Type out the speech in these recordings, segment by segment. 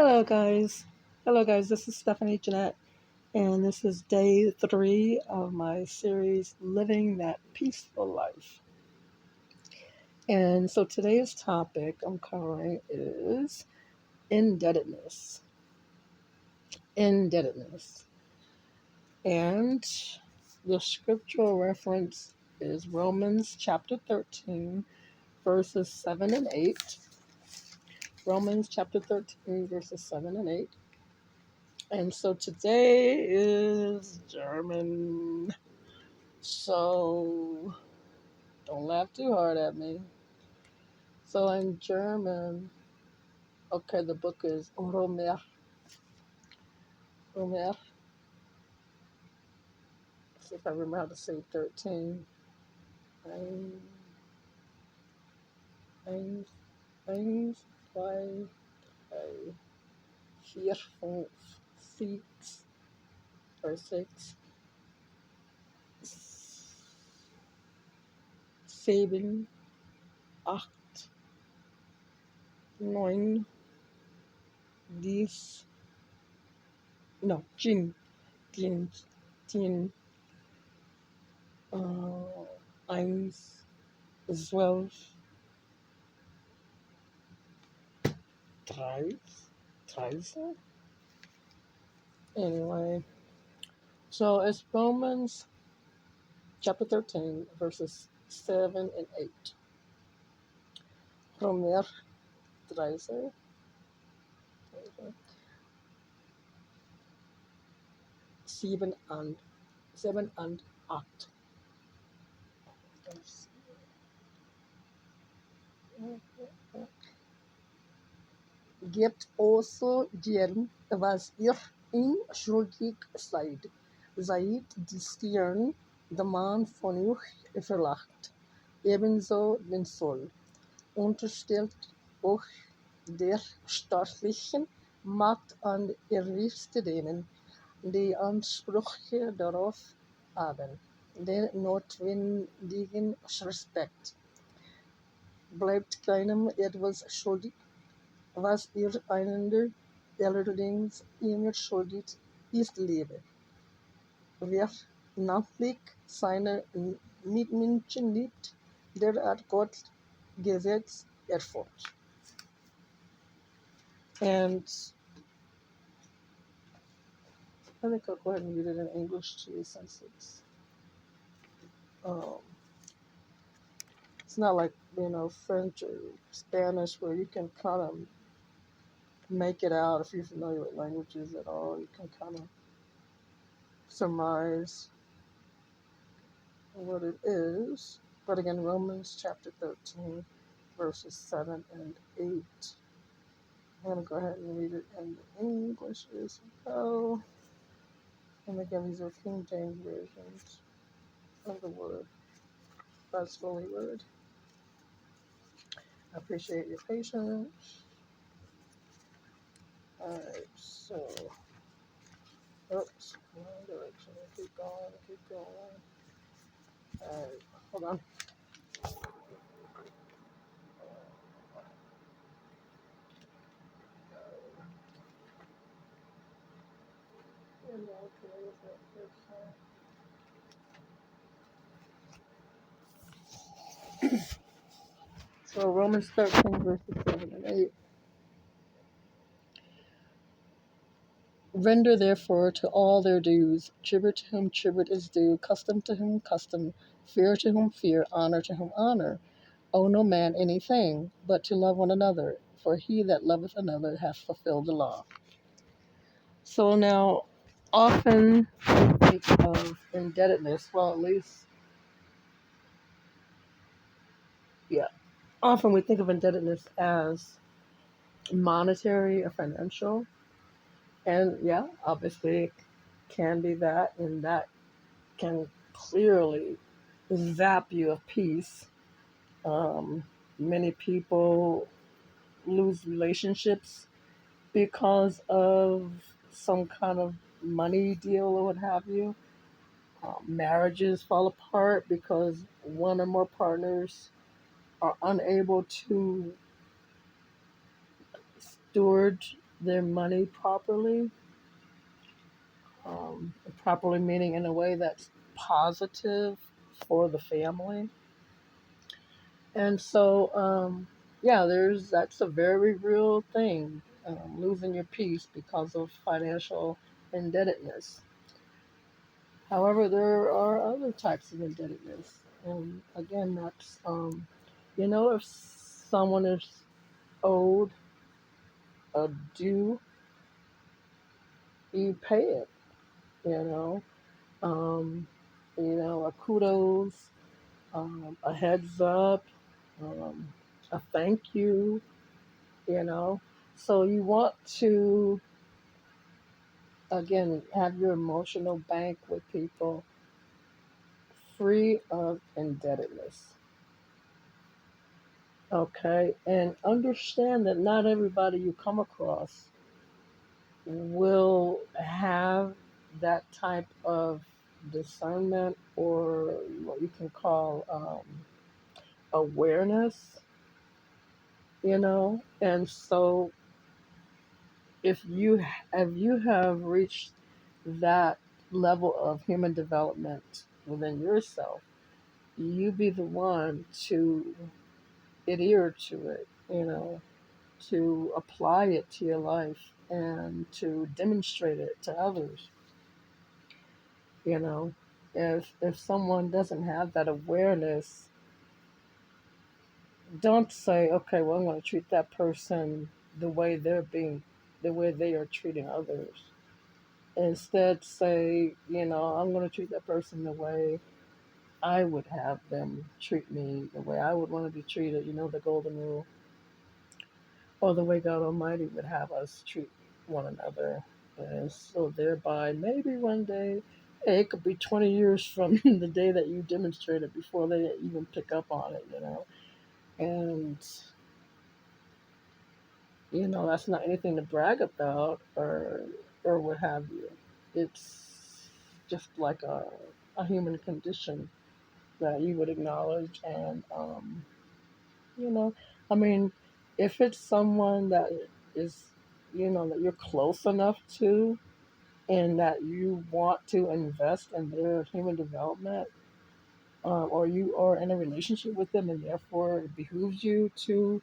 Hello, guys. Hello, guys. This is Stephanie Jeanette, and this is day 3 of my series, Living That Peaceful Life. And so today's topic I'm covering is indebtedness. Indebtedness. And the scriptural reference is Romans chapter 13, verses 7 and 8. Romans chapter 13, verses 7 and 8. And so today is German. So don't laugh too hard at me. So in German, okay, the book is Römer. Römer. See if I remember how to say 13. Eins, eins, zwei, drei, vier, fünf, six, or six, sieben, acht, neun, dix, no, zehn, zehn, eins, 12, Dreise. Anyway, so it's Romans chapter 13, verses 7 and 8. Römer 13, 7 and 8. Gebt also gern, was ihr ihm schuldig seid. Seid die Stirn, der Mann von euch verlacht, ebenso den Soll. Unterstellt euch der staatlichen Macht an errichte denen, die Ansprüche darauf haben, den notwendigen Respekt. Bleibt keinem etwas schuldig, was ihr einander allerdings immer schuldig ist, Liebe. Wer namentlich seine Mitmenschen liebt, der hat Gott Gesetz erfüllt. And I think I'll go ahead and read it in English too, since it's not like, French or Spanish where you can kind of make it out. If you're familiar with languages at all, you can kind of surmise what it is. But again, Romans chapter 13, verses 7 and 8. I'm going to go ahead and read it in English as well. And again, these are King James versions of the word, God's holy word. I appreciate your patience. Alright, so, oops, wrong direction. Keep going. Alright, hold on. So Romans 13, verses 7 and 8. Render therefore to all their dues, tribute to whom tribute is due, custom to whom custom, fear to whom fear, honor to whom honor. Owe no man anything, but to love one another, for he that loveth another hath fulfilled the law. So now, often we think of indebtedness, well, at least, often we think of indebtedness as monetary or financial. And yeah, obviously it can be that, and that can clearly zap you of peace. Many people lose relationships because of some kind of money deal or what have you. Marriages fall apart because one or more partners are unable to steward their money properly, properly meaning in a way that's positive for the family. And so, yeah, that's a very real thing, losing your peace because of financial indebtedness. However, there are other types of indebtedness. And again, that's, if someone is owed a due, you pay it, you know. Um, a kudos, a heads up, um, a thank you, you know. So you want to, again, have your emotional bank with people free of indebtedness. Okay, and understand that not everybody you come across will have that type of discernment, or what you can call awareness, and so if you have reached that level of human development within yourself, you be the one to adhere to it, to apply it to your life and to demonstrate it to others. you know if someone doesn't have that awareness, don't say, okay, well, I'm going to treat that person the way the way they are treating others. Instead, say, I'm going to treat that person the way I would have them treat me, the way I would want to be treated, the golden rule, or the way God Almighty would have us treat one another. And so, thereby, maybe one day, hey, it could be 20 years from the day that you demonstrated before they even pick up on it. And, that's not anything to brag about, or what have you. It's just like a human condition that you would acknowledge. And, you know, I mean, if it's someone that is, that you're close enough to, and that you want to invest in their human development, or you are in a relationship with them, and therefore it behooves you to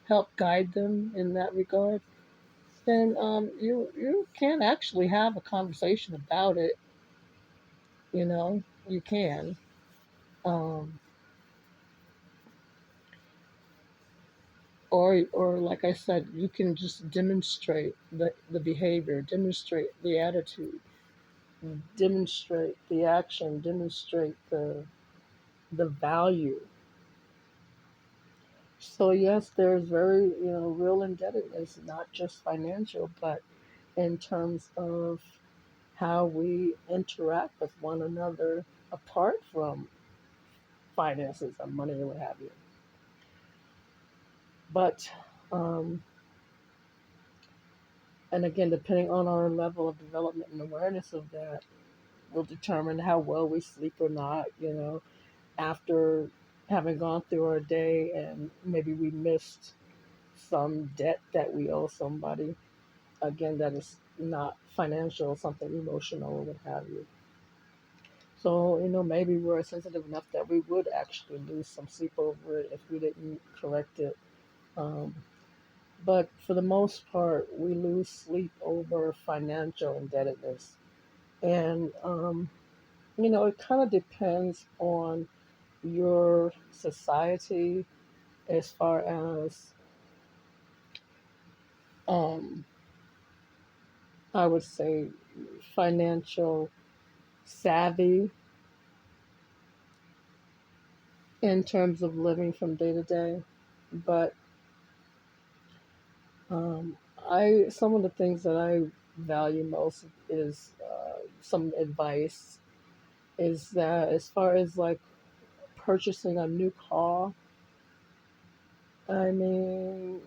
help guide them in that regard, then you can actually have a conversation about it. You can. Um, or like I said, you can just demonstrate the behavior, demonstrate the attitude, demonstrate the action, demonstrate the value. So yes, there's very, real indebtedness, not just financial, but in terms of how we interact with one another apart from finances or money or what have you. But and again, depending on our level of development and awareness of that, will determine how well we sleep or not. After having gone through our day and maybe we missed some debt that we owe somebody. Again, that is not financial, something emotional or what have you. So, maybe we're sensitive enough that we would actually lose some sleep over it if we didn't correct it. Um, but for the most part, we lose sleep over financial indebtedness. And, it kind of depends on your society as far as, um, I would say, financial savvy in terms of living from day to day. But um, I some of the things that I value most is some advice. Is that as far as like purchasing a new car? I mean,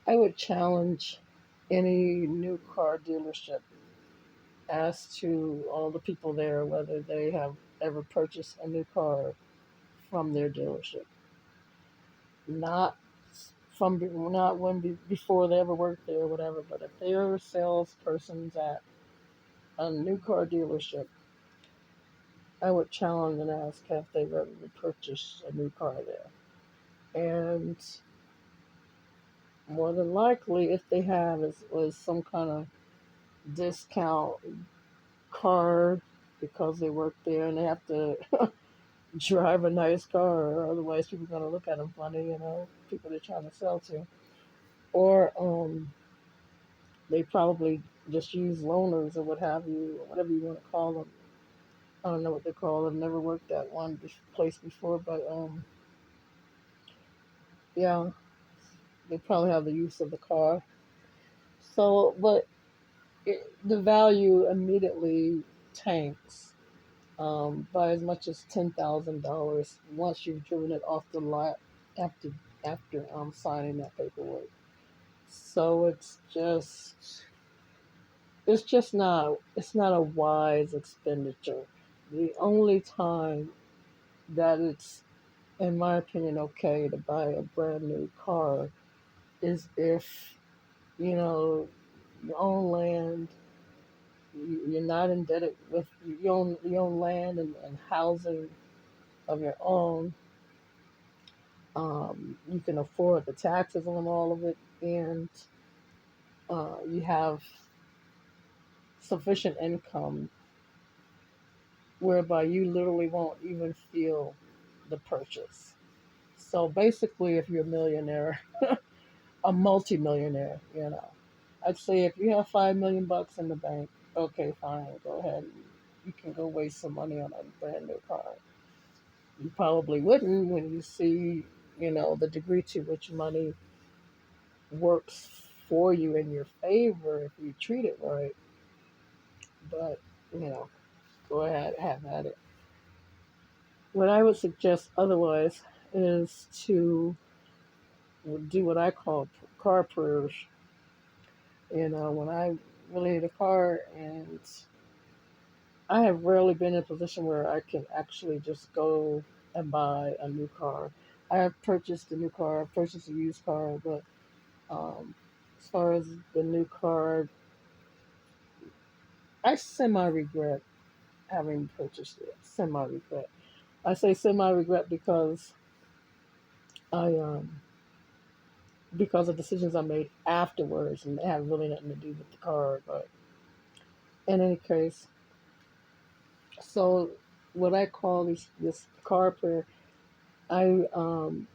I would challenge any new car dealership as to all the people there whether they have ever purchased a new car from their dealership. Not from not before they ever worked there or whatever, but if they are salespersons at a new car dealership, I would challenge and ask have they ever purchased a new car there. And more than likely, if they have, it was some kind of discount car because they work there and they have to drive a nice car, or otherwise people are going to look at them funny, people they're trying to sell to. Or they probably just use loaners or what have you, or whatever you want to call them. I don't know what they call them. Never worked at one place before, but yeah, they probably have the use of the car. So, but the value immediately tanks by as much as $10,000 once you've driven it off the lot after signing that paperwork. So it's not a wise expenditure. The only time that it's, in my opinion, okay to buy a brand new car is if you know you own land, you're not indebted with you own land and housing of your own. You can afford the taxes on all of it, and you have sufficient income whereby you literally won't even feel the purchase. So basically, if you're a millionaire, a multimillionaire, I'd say if you have 5 million bucks in the bank, okay, fine, go ahead. You can go waste some money on a brand new car. You probably wouldn't when you see, the degree to which money works for you in your favor if you treat it right. But, you know, go ahead, have at it. What I would suggest otherwise is to do what I call car prayers. When I really need a car, and I have rarely been in a position where I can actually just go and buy a new car. I have purchased a new car, I've purchased a used car, but as far as the new car, I semi regret having purchased it. Semi regret. I say semi regret I because of decisions I made afterwards, and they have really nothing to do with the car. But in any case, so what I call this car prayer, I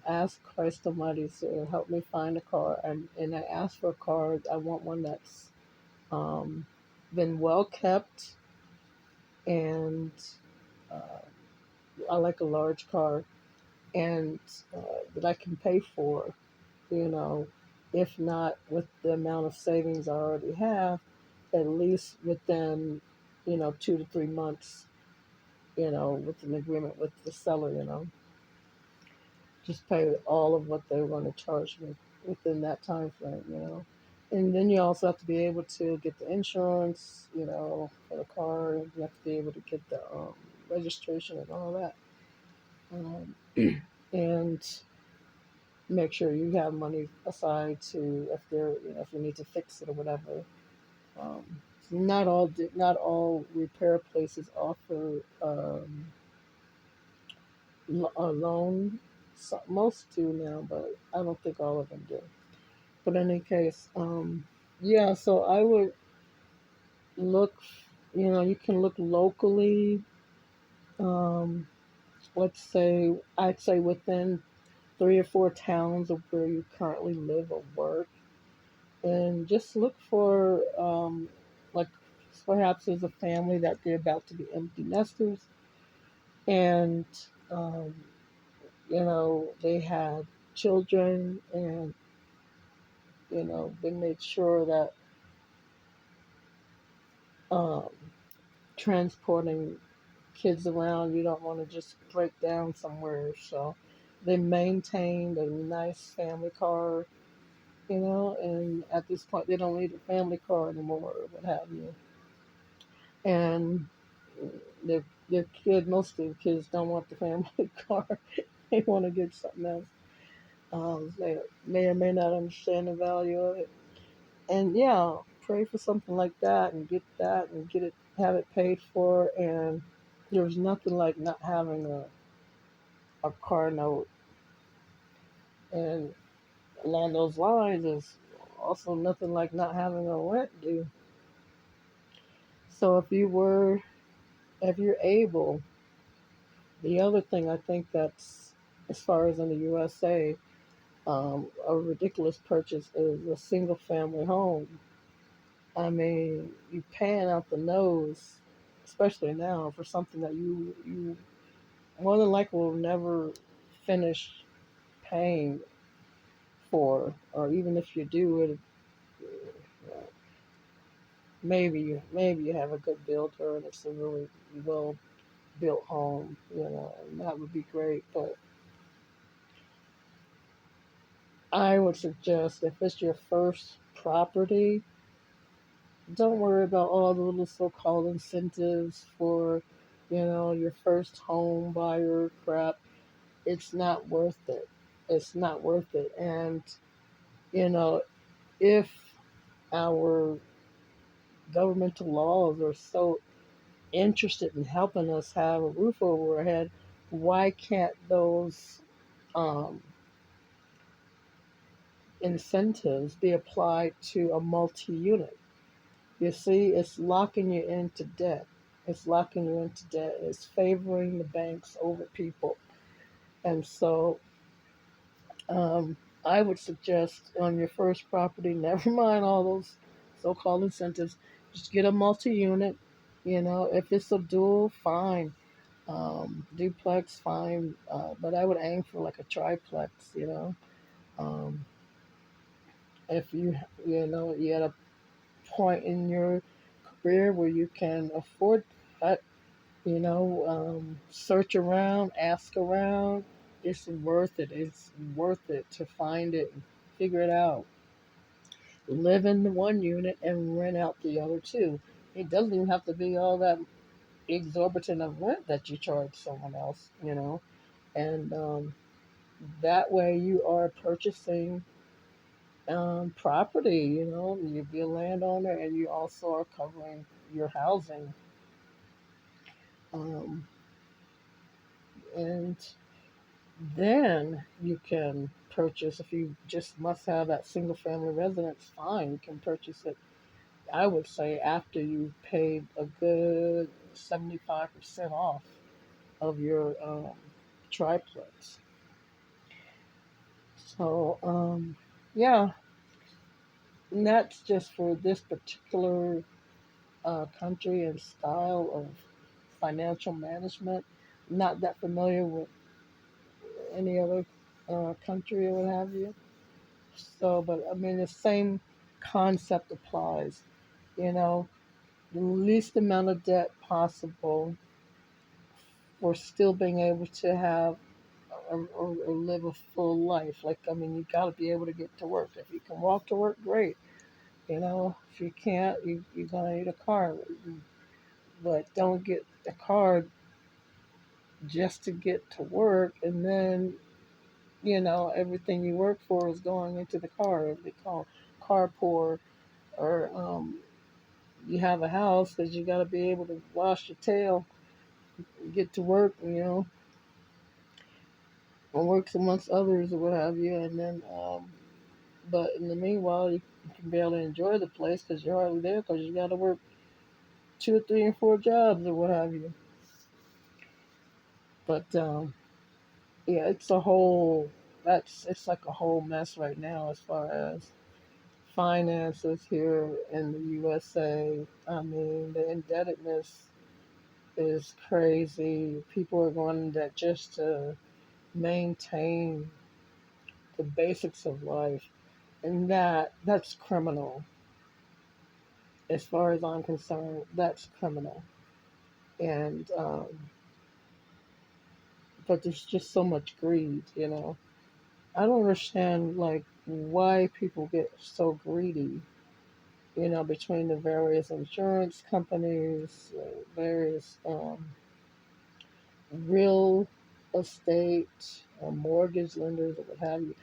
ask Christ Almighty to help me find a car, and I ask for a car. I want one that's um, been well kept, and uh, I like a large car, and that I can pay for. You know, if not with the amount of savings I already have, at least within 2 to 3 months. With an agreement with the seller. Just pay all of what they're going to charge me within that time frame. And then you also have to be able to get the insurance, for the car. You have to be able to get the registration and all that. Um, and make sure you have money aside to if you need to fix it or whatever. Um, not all repair places offer a loan. Most do now, but I don't think all of them do. But in any case, yeah. So I would look. You can look locally. Um, I'd say within 3 or 4 towns of where you currently live or work, and just look for like perhaps there's a family that they're about to be empty nesters, and um, they had children, and they made sure that um, transporting kids around, you don't want to just break down somewhere. So they maintained a nice family car, and at this point they don't need a family car anymore or what have you. And most of the kids don't want the family car. They want to get something else. They may or may not understand the value of it. And yeah, pray for something like that and get it, have it paid for. And there's nothing like not having a car note. And along those lines, there's also nothing like not having a rent due. So if you're able, the other thing I think that's, as far as in the USA, a ridiculous purchase is a single family home. I mean, you paying out the nose, especially now, for something that you more than likely will never finish paying for, or even if you do it, maybe you have a good builder and it's a really well built home, and that would be great. But I would suggest if it's your first property, don't worry about all the little so-called incentives for, your first home buyer crap. It's not worth it. It's not worth it. And, you know, if our governmental laws are so interested in helping us have a roof over our head, why can't those um, incentives be applied to a multi-unit? You see, it's locking you into debt. It's locking you into debt. It's favoring the banks over people. And so I would suggest on your first property, never mind all those so-called incentives, just get a multi-unit. If it's a dual, fine. Duplex, fine. But I would aim for like a triplex. Um, if you at a point in your career where you can afford that, search around, ask around. It's worth it. It's worth it to find it and figure it out. Live in the one unit and rent out the other two. It doesn't even have to be all that exorbitant of rent that you charge someone else. And that way you are purchasing property, you'd be a landowner and you also are covering your housing. Um, and then you can purchase, if you just must have that single family residence, fine, you can purchase it, I would say, after you've paid a good 75% off of your triplex. So, yeah, and that's just for this particular country and style of financial management. Not that familiar with any other country or what have you. So, but I mean, the same concept applies. You know, the least amount of debt possible for still being able to have or live a full life. Like, I mean, you got to be able to get to work. If you can walk to work, great. If you can't, you're going to need a car. But don't get a car just to get to work and then, everything you work for is going into the car. They call car poor. Or you have a house because you got to be able to wash your tail, get to work, and work amongst others or what have you. And then, but in the meanwhile, you can barely enjoy the place because you're hardly there because you got to work two or three and four jobs or what have you. But yeah, it's like a whole mess right now as far as finances here in the USA. I mean, the indebtedness is crazy. People are going that just to maintain the basics of life, and that's criminal. As far as I'm concerned, that's criminal. And but there's just so much greed. I don't understand like why people get so greedy. Between the various insurance companies, various real estate or mortgage lenders or what have you.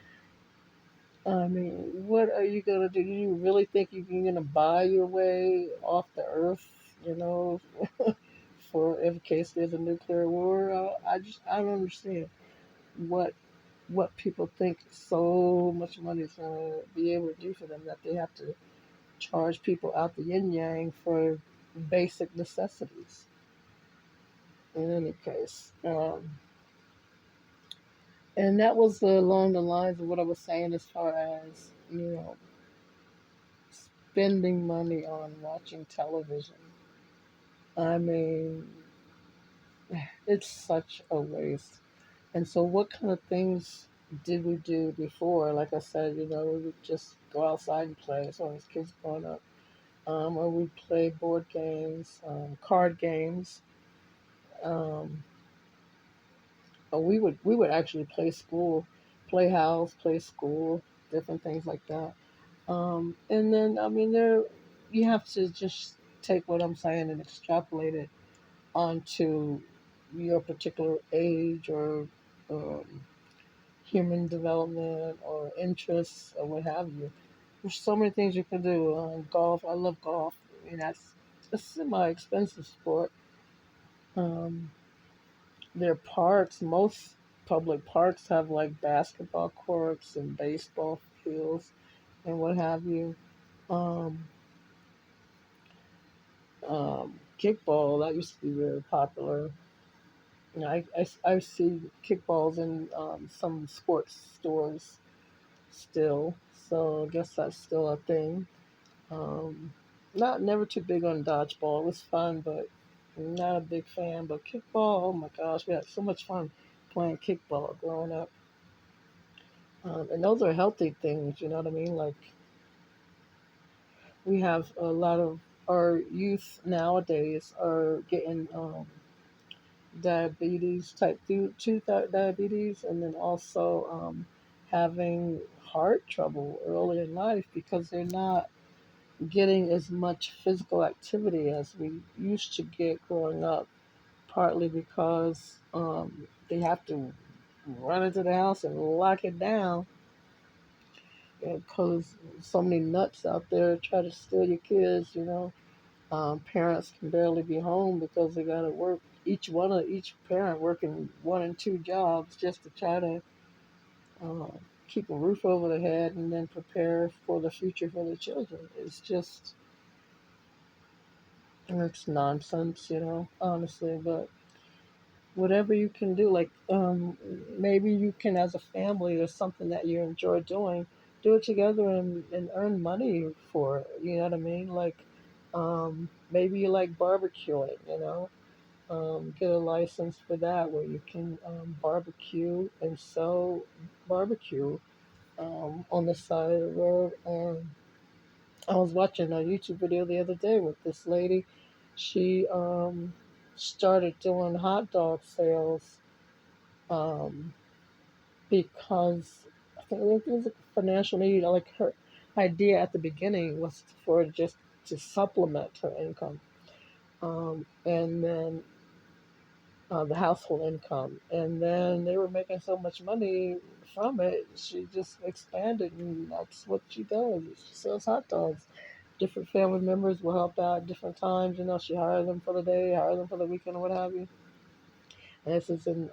I mean, what are you gonna do? You really think you're gonna buy your way off the earth? You know, for in case there's a nuclear war. I don't understand what what people think so much money is gonna be able to do for them that they have to charge people out the yin yang for basic necessities. In any case, and that was along the lines of what I was saying as far as spending money on watching television. I mean, it's such a waste. And so, what kind of things did we do before? Like I said, we would just go outside and play as long as kids growing up. Or we'd play board games, card games. Um, or we would actually play school, play house, play school, different things like that. And then, I mean, you have to just take what I'm saying and extrapolate it onto your particular age or um, human development or interests or what have you. There's so many things you can do. Golf, I love golf. I mean, that's a semi-expensive sport. Um, there are parks. Most public parks have like basketball courts and baseball fields and what have you. Um, Kickball that used to be very popular. I see kickballs in some sports stores still, so I guess that's still a thing. Um, Not never too big on dodgeball. It was fun, but not a big fan. But kickball, oh my gosh, we had so much fun playing kickball growing up. And those are healthy things, you know what I mean? Like we have a lot of our youth nowadays are getting diabetes, diabetes, and then also having heart trouble early in life because they're not getting as much physical activity as we used to get growing up, partly because they have to run into the house and lock it down because so many nuts out there try to steal your kids. Parents can barely be home because they got to work. Each parent working one and two jobs just to try to uh, keep a roof over their head and then prepare for the future for their children. It's nonsense, honestly. But whatever you can do, like maybe you can, as a family, there's something that you enjoy doing, do it together and earn money for it. You know what I mean? Like maybe you like barbecuing, get a license for that where you can barbecue and sell barbecue on the side of the road. I was watching a YouTube video the other day with this lady. She started doing hot dog sales um, because I think it was a financial need. Like her idea at the beginning was for just to supplement her income, and then the household income. And then they were making so much money from it, she just expanded, and that's what she does. She sells hot dogs. Different family members will help out at different times. She hires them for the day, hire them for the weekend, or what have you. And this is in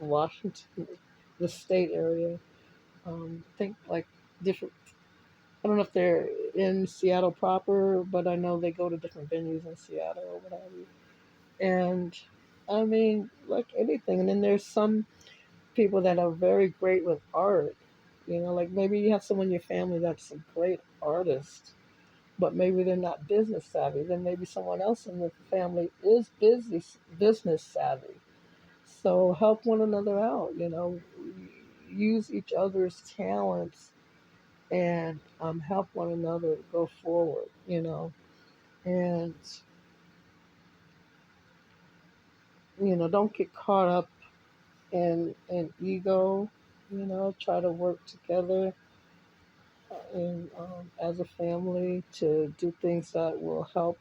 Washington, the state area. I think like different. I don't know if they're in Seattle proper, but I know they go to different venues in Seattle or what have you. And I mean, like anything. And then there's some people that are very great with art. Like maybe you have someone in your family that's a great artist, but maybe they're not business savvy. Then maybe someone else in the family is business savvy. So help one another out. Use each other's talents and help one another go forward. And don't get caught up in ego. Try to work together and as a family to do things that will help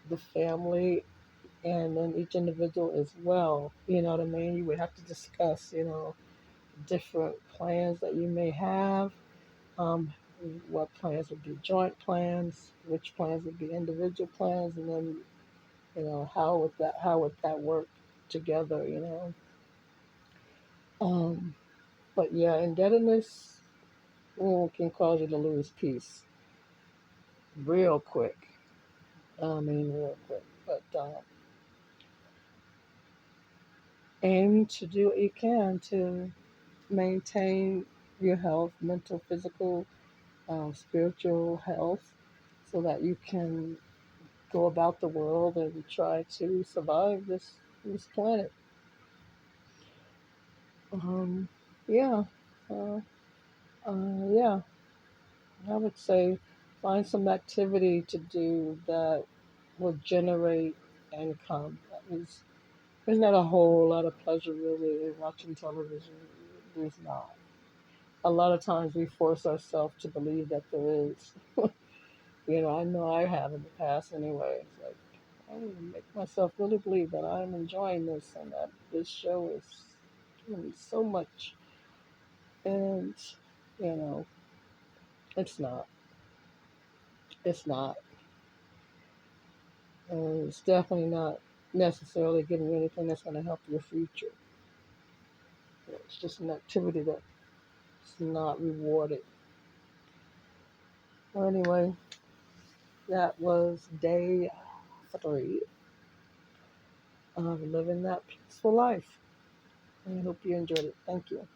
the family and then each individual as well. You know what I mean? You would have to discuss, different plans that you may have. Um, what plans would be joint plans? Which plans would be individual plans? And then, how would that work together? But yeah, indebtedness can cause you to lose peace real quick. I mean, real quick. But aim to do what you can to maintain your health, mental, physical, spiritual health, so that you can go about the world and try to survive this planet. Um, yeah, uh, yeah. I would say find some activity to do that will generate income. There's not a whole lot of pleasure really in watching television. There's not. A lot of times we force ourselves to believe that there is. I know I have in the past anyway. It's like I need to make myself really believe that I'm enjoying this and that this show is giving me so much. And, you know, it's not. It's not. And it's definitely not necessarily giving you anything that's going to help your future. It's just an activity that's not rewarded. Well, anyway, that was day 3 of living that peaceful life. I hope you enjoyed it. Thank you.